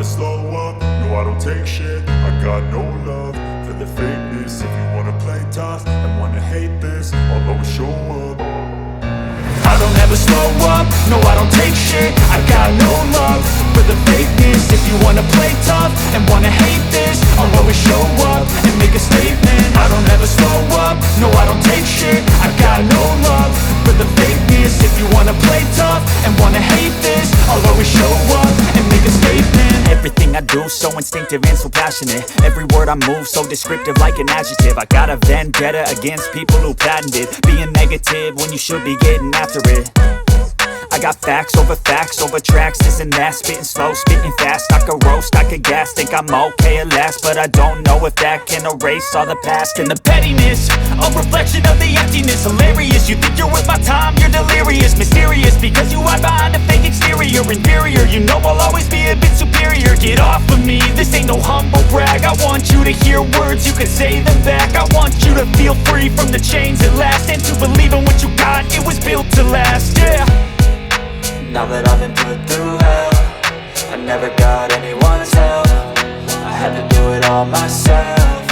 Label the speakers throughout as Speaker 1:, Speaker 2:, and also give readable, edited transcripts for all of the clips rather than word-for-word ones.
Speaker 1: slow up, no I don't take shit. I got no love for the fakeness. If you wanna play tough and wanna hate this, I'll always show up. I don't ever slow up, no I don't take shit. I got no love for the fakeness. If you wanna play tough and wanna hate this, I'll always show up and make a statement. I don't ever slow up, no I don't take shit. I got no love for the fakeness. If you wanna play tough and wanna hate this, I'll always show up and make a statement.
Speaker 2: Everything I do so instinctive and so passionate. Every word I move so descriptive like an adjective. I got a vendetta against people who patented being negative when you should be getting after it. I got facts over tracks, this and that. Spitting slow, spitting fast, I could roast, I could gas. Think I'm okay at last, but I don't know if that can erase all the past. And the pettiness, a reflection of the emptiness. Hilarious, you think you're worth my time, you're delirious. Mysterious, because you hide behind a fake exterior. Inferior, you know I'll always be a bit superior. Get off of me, this ain't no humble brag. I want you to hear words, you can say them back. I want you to feel free from the chains at last, and to believe in what you got, it was built to last, yeah.
Speaker 3: Now that I've been put through hell, I never got anyone's help. I had to do it all myself.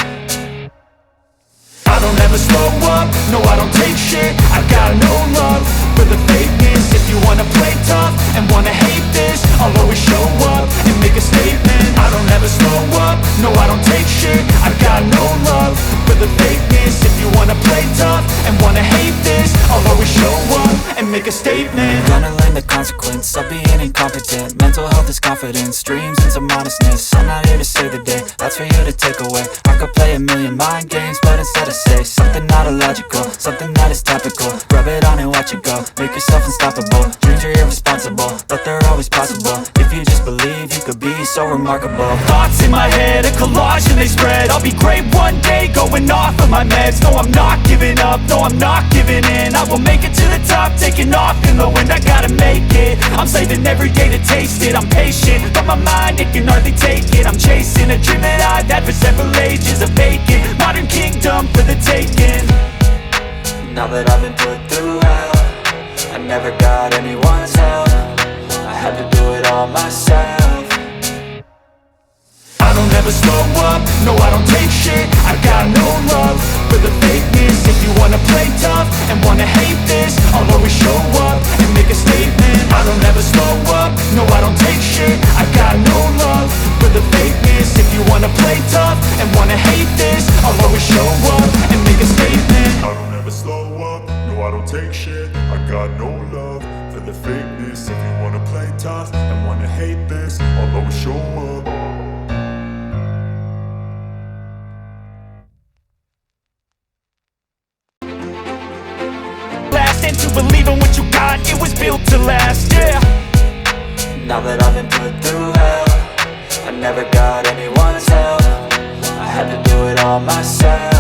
Speaker 1: I don't ever slow up, no I don't take shit. I got no love for the fakeness. If you wanna play tough and wanna hate this, I'll always show up and make a statement. I don't ever slow up, no I don't take shit. I got no love for the fakeness. If you wanna play tough and wanna hate this, I'll always show up and make a statement.
Speaker 3: Gonna learn the consequence of being incompetent. Mental health is confidence, dreams and some honestness. I'm not here to save the day, that's for you to take away. I could play a million mind games, but instead I say something not illogical, something that is topical. Rub it on and watch it go, make yourself unstoppable. Dreams are irresponsible, but they're always possible. If you just believe, you could be so remarkable.
Speaker 2: Thoughts in my head, a collage and they spread. I'll be great one day, going off of my meds. No, I'm not giving up, no, I'm not giving in. I will make it to the top, taking off in the wind. I gotta make it, I'm saving every day to taste it. I'm patient, but my mind, it can hardly take it. I'm chasing a dream that I've had for several ages. A vacant, modern kingdom for the taking.
Speaker 3: Now that I've been put through hell, I never got anyone's help. I had to do it all myself.
Speaker 1: I don't ever slow up, no I don't take shit. I got no love for the fakeness. If you wanna play tough and wanna hate this, I'll always show up and make a statement. I don't ever slow up, no I don't take shit. I got no love for the fakeness. If you wanna play tough and wanna hate this, I'll always show up and make a statement. I don't ever slow up, no I don't take shit. I got no love for the fakeness. If you wanna play tough and wanna hate this, I'll always show up.
Speaker 2: And to believe in what you got, it was built to last, yeah.
Speaker 3: Now that I've been put through hell, I never got anyone's help. I had to do it all myself.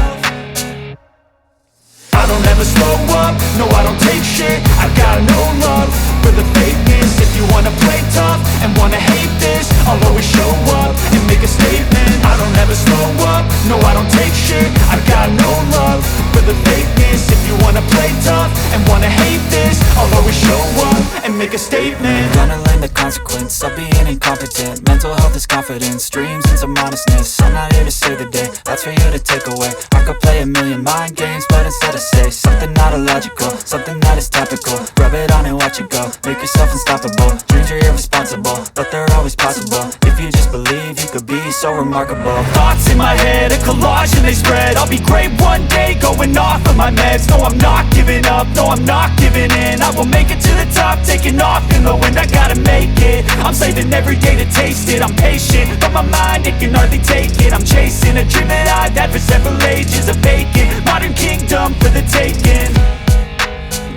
Speaker 1: I don't ever slow up, no I don't take shit. I got no love for the fakeness. If you wanna play tough and wanna hate this, I'll always show up and make a statement. I don't ever slow up, no I don't take shit. I got no love for the fakeness. If you wanna play tough and wanna hate this, I'll always show up and make a statement.
Speaker 3: Gonna learn the consequence of being incompetent. Mental health is confidence, dreams and some honestness. I'm not here to save the day, that's for you to take away. I could play a million mind games, but instead I say something not illogical, something that is topical. Rub it on and watch it go, make yourself unstoppable. Dreams are irresponsible, but they're always possible. If you just believe, you could be so remarkable.
Speaker 2: Thoughts in my head, a collage and they spread. I'll be great one day, going off of my meds. No, I'm not giving up, no, I'm not giving in. I will make it to the top, taking off in the wind. I gotta make it, I'm saving every day to taste it. I'm patient, but my mind, it can hardly take it. I'm chasing a dream that I've had for several ages. A vacant, modern kingdom for the taking.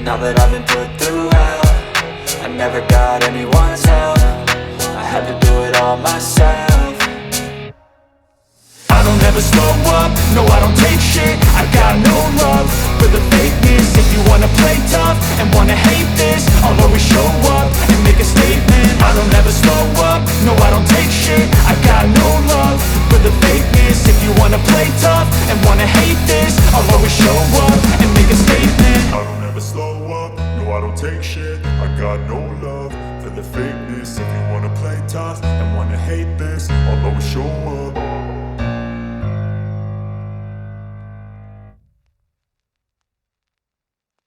Speaker 3: Now that I've been put through hell, I never got anyone's help. I had to do it all myself.
Speaker 1: I don't ever slow up, no I don't take shit. I got no love for the fakeness. If you wanna play tough and wanna hate this, I'll always show up and make a statement. I don't ever slow up, no I don't take shit. I got no love for the fakeness. If you wanna play tough and wanna hate this, I'll always show up and make a statement. I don't ever slow up, no I don't take shit. I got no love for for the fakeness. If you wanna play tough and wanna hate this, I'll always show up.